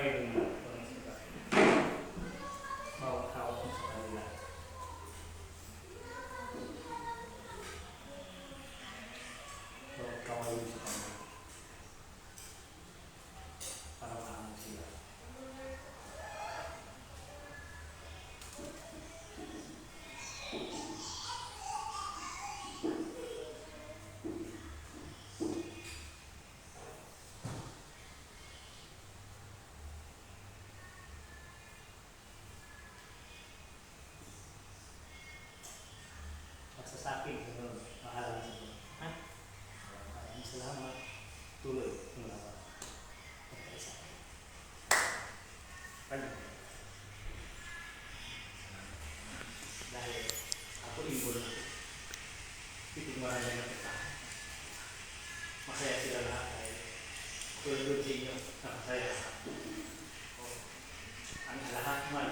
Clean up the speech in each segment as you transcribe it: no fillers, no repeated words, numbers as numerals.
kayo na walang sugat. Bawat hawak mo sa kanila. Bawat kaway mo sa kanila. Para maamon sila. Basta sa akin, gano'n. Mahalang sa doon. Ha? Maraming salamat. Tuloy. Mula ka. Okay, sa akin. Ano? Dahil ako imbol na. Titigmaran lang na kita. Masaya sila lahat dahil tulad sa inyo. Nakasaya. Ang lahat man.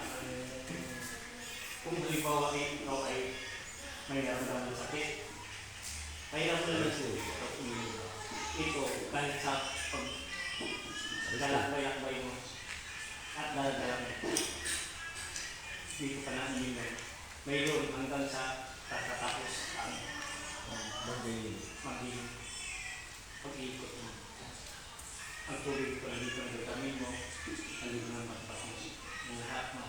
Kung halimbawa ikaw ay may naramdaman ng sakit, may naramdaman ng sulit. Ito, kahit sa paglalakbay-lakbay mo at dalag-dalag mo, dito ka na uminom. Mayroon hanggang sa tatapos ang mag-iikot mo. Ang tubig ko nandito ang vitamin mo, nandito ang magpapos. Ang lahat na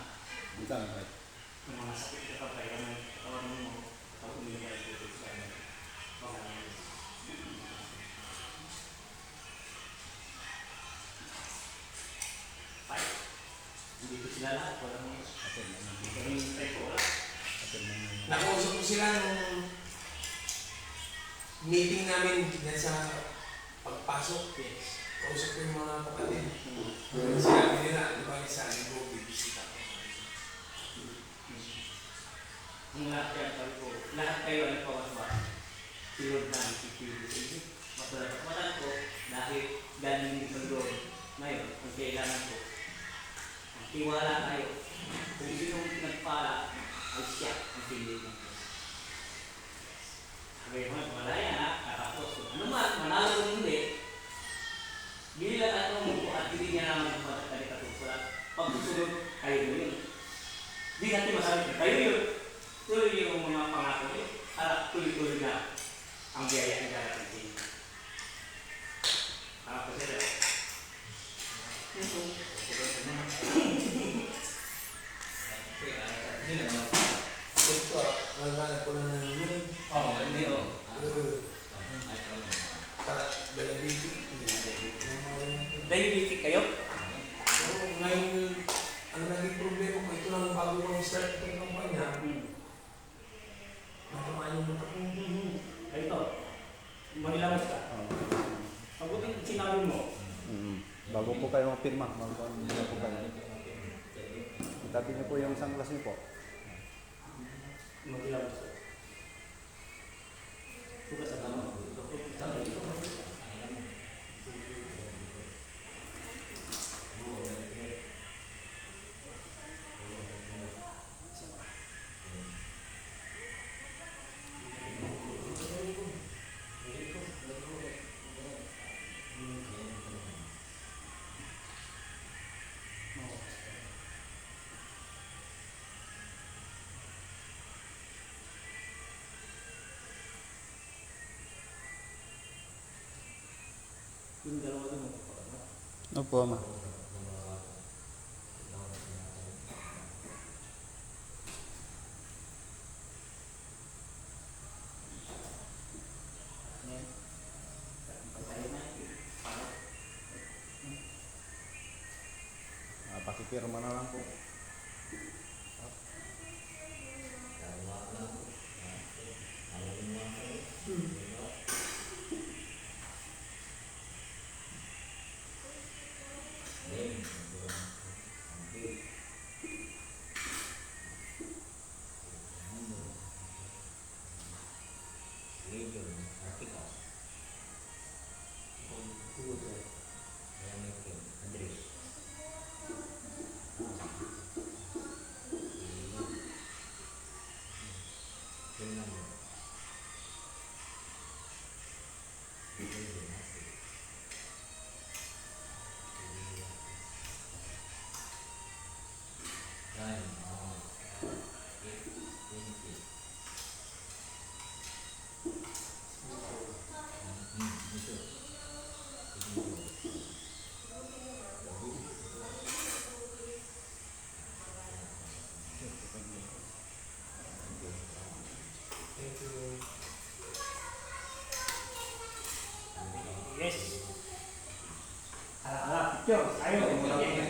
ng mga sakit na kapay ka ng katawan mo, kapag uminom ay tubig sa mga dito sila lahat, walang type ko lang. Nakausap ko sila nung meeting namin yan sa pagpasok. Yes. Kausap ko yung mga kapatid. Sinabi nila, di ba isa, ko bibisita ko. Ang lahat yan, sabi ko, lahat kayo ay pawaswas. Si Lord na, si Pilipinas. Matalat ko, dahil galing dito doon. Ngayon, ang kailangan ko, tiwala tayo. Kung sinong nagpala, ay siya ang pili ng Diyos. Ngayon, malaya na, katapos. Ano man, manalo kung hindi, bilang atong mo at hindi niya naman yung matagkali katulad. Pag susunod, kayo yun. Di natin masabi, kayo yun. Tuloy yung mga pangako yun. At tuloy-tuloy na ang biyaya ng darating din. Ako sila. Ito, nalala ko lang ng yun. Oo, hindi o. Diabetic kayo? So, ngayon, ang naging problema ko, ito lang bago kong start itong kampanya. Nakamaan yung matapunin. Ito, manilamos ka. Mabuting sinabi mo. Bago po kayo mapirma, bago po kayo. Itabi niyo po yung sunglass niyo po. Manilamos ka. Bukas sa tama. Yung dalawa doon mo. Opo, ma. Pakipirma na lang po. Andres. Action! Ayaw!